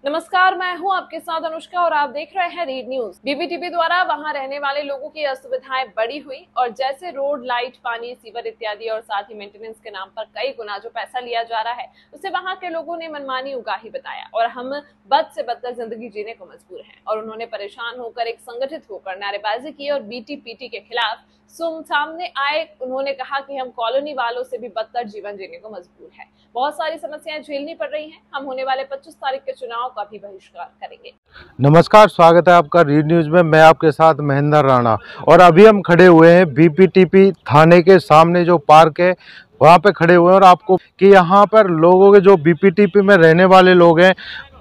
नमस्कार, मैं हूं आपके साथ अनुष्का और आप देख रहे हैं रीड न्यूज। बीपीटीपी द्वारा वहां रहने वाले लोगों की असुविधाएं बढ़ी हुई और जैसे रोड, लाइट, पानी, सीवर इत्यादि और साथ ही मेंटेनेंस के नाम पर कई गुना जो पैसा लिया जा रहा है उसे वहां के लोगों ने मनमानी उगाही बताया और हम बद से बदतर जिंदगी जीने को मजबूर हैं। और उन्होंने परेशान होकर एक संगठित होकर नारेबाजी की और बीटीपीटी के खिलाफ सामने आए। उन्होंने कहा कि हम कॉलोनी वालों से भी बदतर जीवन जीने को मजबूर है। बहुत सारी समस्याएं झेलनी पड़ रही हैं। हम होने वाले 25 तारीख के चुनाव का भी बहिष्कार करेंगे। नमस्कार, स्वागत है आपका रीड न्यूज में। मैं आपके साथ महेंद्र राणा और अभी हम खड़े हुए हैं बीपीटीपी थाने के सामने जो पार्क है वहाँ पे खड़े हुए हैं और आपको कि यहाँ पर लोगों के जो बीपीटीपी में रहने वाले लोग हैं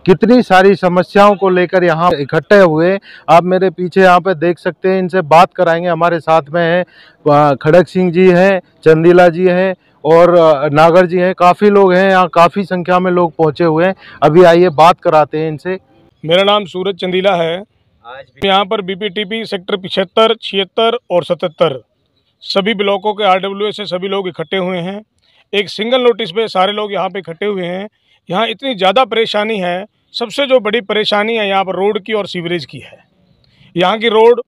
कितनी सारी समस्याओं को लेकर यहाँ इकट्ठे हुए। आप मेरे पीछे यहाँ पे देख सकते हैं, इनसे बात कराएंगे। हमारे साथ में हैं खड़क सिंह जी हैं, चंदीला जी हैं और नागर जी हैं। काफ़ी लोग हैं यहाँ, काफ़ी संख्या में लोग पहुँचे हुए हैं। अभी आइए बात कराते हैं इनसे। मेरा नाम सूरज चंदीला है। यहाँ पर बीपीटीपी सेक्टर 75, 76 और 77 सभी ब्लॉकों के आरडब्ल्यूए से सभी लोग इकट्ठे हुए हैं। एक सिंगल नोटिस पे सारे लोग यहाँ पे इकट्ठे हुए हैं। यहाँ इतनी ज़्यादा परेशानी है, सबसे जो बड़ी परेशानी है यहाँ पर रोड की और सीवरेज की है। यहाँ की रोड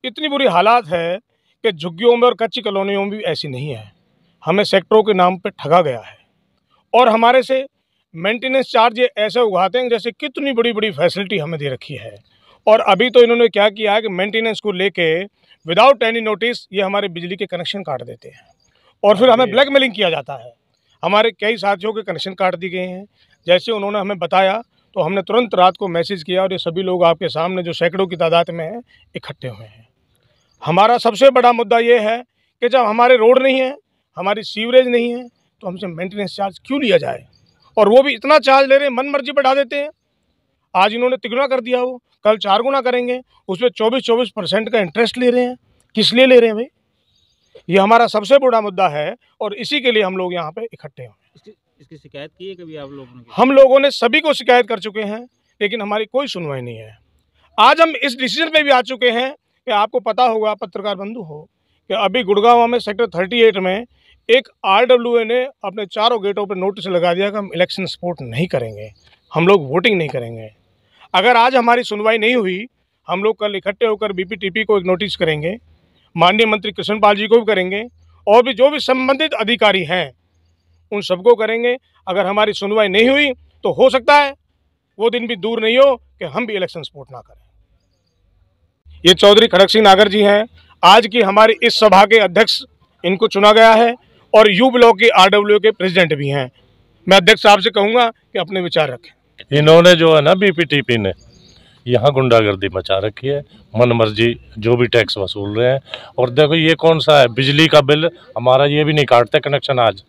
इतनी बुरी हालात है कि झुग्गियों में और कच्ची कॉलोनियों में भी ऐसी नहीं है। हमें सेक्टरों के नाम पे ठगा गया है और हमारे से मेंटेनेंस चार्ज ये ऐसे उगाते हैं जैसे कितनी बड़ी बड़ी फैसिलिटी हमें दे रखी है। और अभी तो इन्होंने क्या किया है कि मेंटेनेंस को लेके विदाउट एनी नोटिस ये हमारे बिजली के कनेक्शन काट देते हैं और फिर हमें ब्लैकमेलिंग किया जाता है। हमारे कई साथियों के कनेक्शन काट दिए गए हैं। जैसे उन्होंने हमें बताया तो हमने तुरंत रात को मैसेज किया और ये सभी लोग आपके सामने जो सैकड़ों की तादाद में हैं इकट्ठे हुए हैं। हमारा सबसे बड़ा मुद्दा ये है कि जब हमारे रोड नहीं है, हमारी सीवरेज नहीं है, तो हमसे मेंटेनेंस चार्ज क्यों लिया जाए। और वो भी इतना चार्ज ले रहे हैं, मन मर्जी बढ़ा देते हैं। आज इन्होंने तिगुना कर दिया, वो कल 4 गुना करेंगे, उसमें 24% का इंटरेस्ट ले रहे हैं। किस लिए ले रहे हैं भाई? ये हमारा सबसे बड़ा मुद्दा है और इसी के लिए हम लोग यहाँ पे इकट्ठे हुए। इसकी शिकायत की है कभी आप लोगों ने? हम लोगों ने सभी को शिकायत कर चुके हैं लेकिन हमारी कोई सुनवाई नहीं है। आज हम इस डिसीजन पे भी आ चुके हैं कि आपको पता होगा, पत्रकार बंधु हो, कि अभी गुड़गांव में सेक्टर 38 में एक आरडब्ल्यूए ने अपने चारों गेटों पर नोटिस लगा दिया कि हम इलेक्शन सपोर्ट नहीं करेंगे, हम लोग वोटिंग नहीं करेंगे। अगर आज हमारी सुनवाई नहीं हुई, हम लोग कल इकट्ठे होकर बीपीटीपी को एक नोटिस करेंगे, माननीय मंत्री कृष्णपाल जी को भी करेंगे और भी जो भी संबंधित अधिकारी हैं उन सबको करेंगे। अगर हमारी सुनवाई नहीं हुई तो हो सकता है वो दिन भी दूर नहीं हो कि हम भी इलेक्शन सपोर्ट ना करें। ये चौधरी खड़क सिंह नागर जी हैं, आज की हमारी इस सभा के अध्यक्ष, इनको चुना गया है और यू ब्लॉक के आरडब्ल्यू के प्रेसिडेंट भी हैं। मैं अध्यक्ष साहब से कहूँगा कि अपने विचार रखें। इन्होंने जो है ना बीपीटीपी ने यहाँ गुंडागर्दी मचा रखी है, मन मर्जी जो भी टैक्स वसूल रहे हैं। और देखो ये कौन सा है, बिजली का बिल हमारा ये भी नहीं काटते कनेक्शन। आज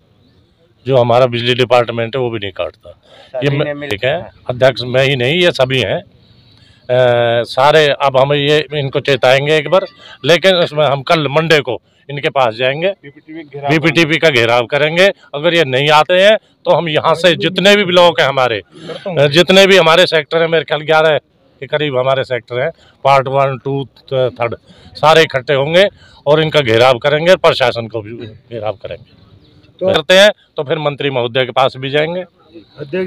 जो हमारा बिजली डिपार्टमेंट है वो भी नहीं काटता। ये ठीक है, अध्यक्ष मैं ही नहीं, ये सभी हैं सारे। अब हम ये इनको चेताएंगे एक बार, लेकिन उसमें हम कल मंडे को इनके पास जाएंगे, बीपीटीपी का घेराव करेंगे। अगर ये नहीं आते हैं तो हम यहाँ से जितने भी ब्लॉक हैं हमारे, जितने भी हमारे सेक्टर हैं, मेरे ख्याल 11 के करीब हमारे सेक्टर हैं, पार्ट 1, 2, 3 सारे इकट्ठे होंगे और इनका घेराव करेंगे, प्रशासन को भी घेराव करेंगे। तो करते हैं तो फिर मंत्री महोदय के पास भी जाएंगे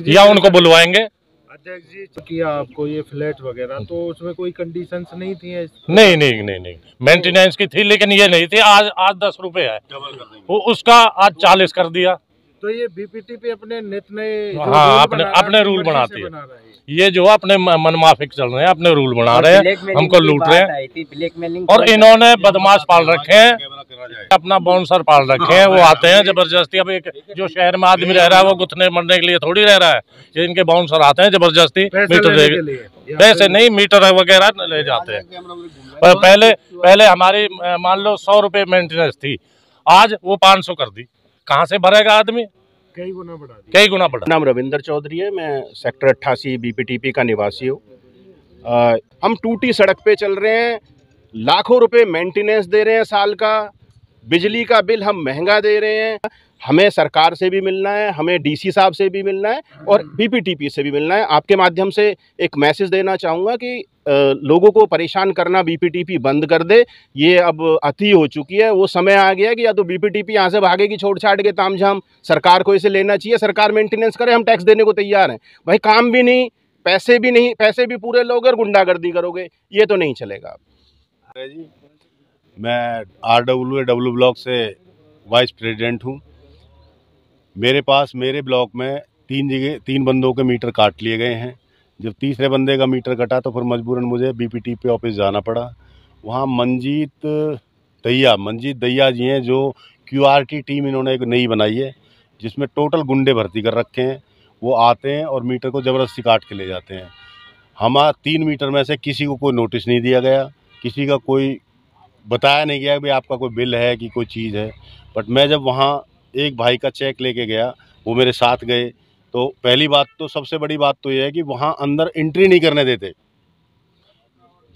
या उनको बुलवाएंगे। अध्यक्ष जी, किया आपको ये फ्लैट वगैरह, तो उसमें कोई कंडीशंस नहीं थी? नहीं, मेंटेनेंस की थी लेकिन ये नहीं थी। आज 10 रुपए है, वो उसका आज 40 कर दिया। तो ये बीपीटीपी अपने नित नए अपने रूल बनाती है। ये जो अपने मनमाफिक चल रहे हैं, अपने रूल बना रहे हैं, हमको लूट रहे हैं। और इन्होंने बदमाश पाल रखे हैं, अपना बाउंसर पाल रखे हैं। वो आते हैं जबरदस्ती। अब एक जो शहर में आदमी रह रहा है वो गुथने मरने के लिए थोड़ी रह रहा है। ये इनके बाउंसर आते हैं जबरदस्ती, मीटर पैसे नहीं, मीटर वगैरह ले जाते हैं। पर पहले हमारी मान लो 100 रुपए मेंटेनेंस थी, आज वो 500 कर दी। कहाँ से भरेगा आदमी? कई गुना बढ़ा। नाम रविंदर चौधरी है, मैं सेक्टर 88 बीपीटीपी का निवासी हूँ। हम टूटी सड़क पे चल रहे हैं, लाखों रुपए मेंटेनेंस दे रहे हैं साल का, बिजली का बिल हम महंगा दे रहे हैं। हमें सरकार से भी मिलना है, हमें डीसी साहब से भी मिलना है और बीपीटीपी से भी मिलना है। आपके माध्यम से एक मैसेज देना चाहूँगा कि लोगों को परेशान करना बीपीटीपी बंद कर दे। ये अब अति हो चुकी है। वो समय आ गया कि या तो बीपीटीपी यहाँ से भागेगी छोड़ छाड़ के तामझाम, सरकार को इसे लेना चाहिए, सरकार मेंटेनेंस करे, हम टैक्स देने को तैयार हैं। भाई काम भी नहीं, पैसे भी पूरे लोगे और गुंडागर्दी करोगे, ये तो नहीं चलेगा। जी, मैं RWW ब्लॉक से वाइस प्रेसिडेंट हूँ। मेरे पास मेरे ब्लॉक में 3 बंदों के मीटर काट लिए गए हैं। जब तीसरे बंदे का मीटर कटा तो फिर मजबूरन मुझे BPTP ऑफिस जाना पड़ा। वहाँ मंजीत दैया जी हैं, जो QRT टीम इन्होंने एक नई बनाई है, जिसमें टोटल गुंडे भर्ती कर रखे हैं। वो आते हैं और मीटर को ज़बरदस्ती काट के ले जाते हैं। हमारा 3 मीटर में से किसी को कोई नोटिस नहीं दिया गया, किसी का कोई बताया नहीं गया कि भाई आपका कोई बिल है कि कोई चीज़ है। बट मैं जब वहाँ एक भाई का चेक लेके गया, वो मेरे साथ गए, तो पहली बात तो सबसे बड़ी बात तो ये है कि वहाँ अंदर एंट्री नहीं करने देते।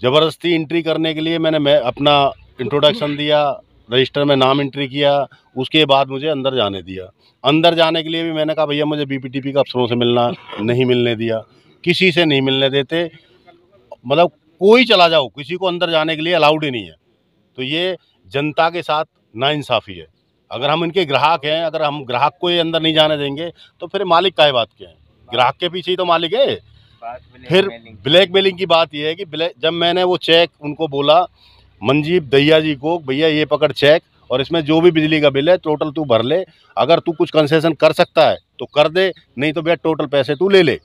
ज़बरदस्ती एंट्री करने के लिए मैं अपना इंट्रोडक्शन दिया, रजिस्टर में नाम एंट्री किया, उसके बाद मुझे अंदर जाने दिया। अंदर जाने के लिए भी मैंने कहा भैया मुझे BPTP के अफसरों से मिलना, नहीं मिलने दिया, किसी से नहीं मिलने देते। मतलब कोई चला जाओ, किसी को अंदर जाने के लिए अलाउड ही नहीं है। तो ये जनता के साथ नाइंसाफ़ी है। अगर हम इनके ग्राहक हैं, अगर हम ग्राहक को ये अंदर नहीं जाने देंगे तो फिर मालिक काहे बात के हैं? ग्राहक के पीछे ही तो मालिक है। फिर ब्लैकमेलिंग की बात यह है कि जब मैंने वो चेक उनको बोला, मंजीत दैया जी को, भैया ये पकड़ चेक और इसमें जो भी बिजली का बिल है टोटल तू भर ले, अगर तू कुछ कंसेशन कर सकता है तो कर दे, नहीं तो भैया टोटल पैसे तू ले ले।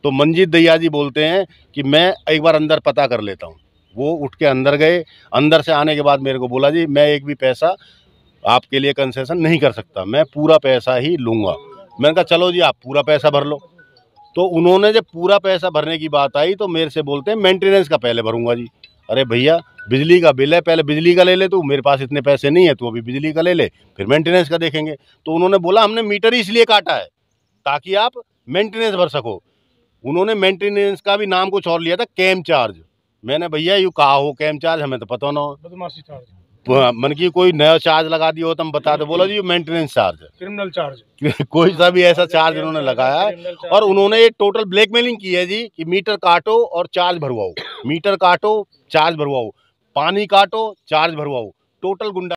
तो मंजीत दैया जी बोलते हैं कि मैं एक बार अंदर पता कर लेता हूँ। वो उठ के अंदर गए। अंदर से आने के बाद मेरे को बोला जी मैं एक भी पैसा आपके लिए कंसेशन नहीं कर सकता, मैं पूरा पैसा ही लूँगा। मैंने कहा चलो जी आप पूरा पैसा भर लो। तो उन्होंने जब पूरा पैसा भरने की बात आई तो मेरे से बोलते हैं मेंटेनेंस का पहले भरूंगा जी। अरे भैया बिजली का बिल है, पहले बिजली का ले ले तू, मेरे पास इतने पैसे नहीं है, तू अभी बिजली का ले ले, फिर मेंटेनेंस का देखेंगे। तो उन्होंने बोला हमने मीटर ही इसलिए काटा है ताकि आप मेंटेनेंस भर सको। उन्होंने मेंटेनेंस का भी नाम कुछ और लिया था, कैम चार्ज। मैंने भैया यूँ कहा हो कैम चार्ज, हमें तो पता ना हो, बदमाशी चार्ज, मन की कोई नया चार्ज लगा दिया हो तो हम बता दो। बोला जी मेंटेनेंस चार्ज है, क्रिमिनल चार्ज। कोई सा भी ऐसा चार्ज उन्होंने लगाया है। और उन्होंने ये टोटल ब्लैकमेलिंग की है जी कि मीटर काटो और चार्ज भरवाओ, मीटर काटो चार्ज भरवाओ, पानी काटो चार्ज भरवाओ, टोटल गुंडा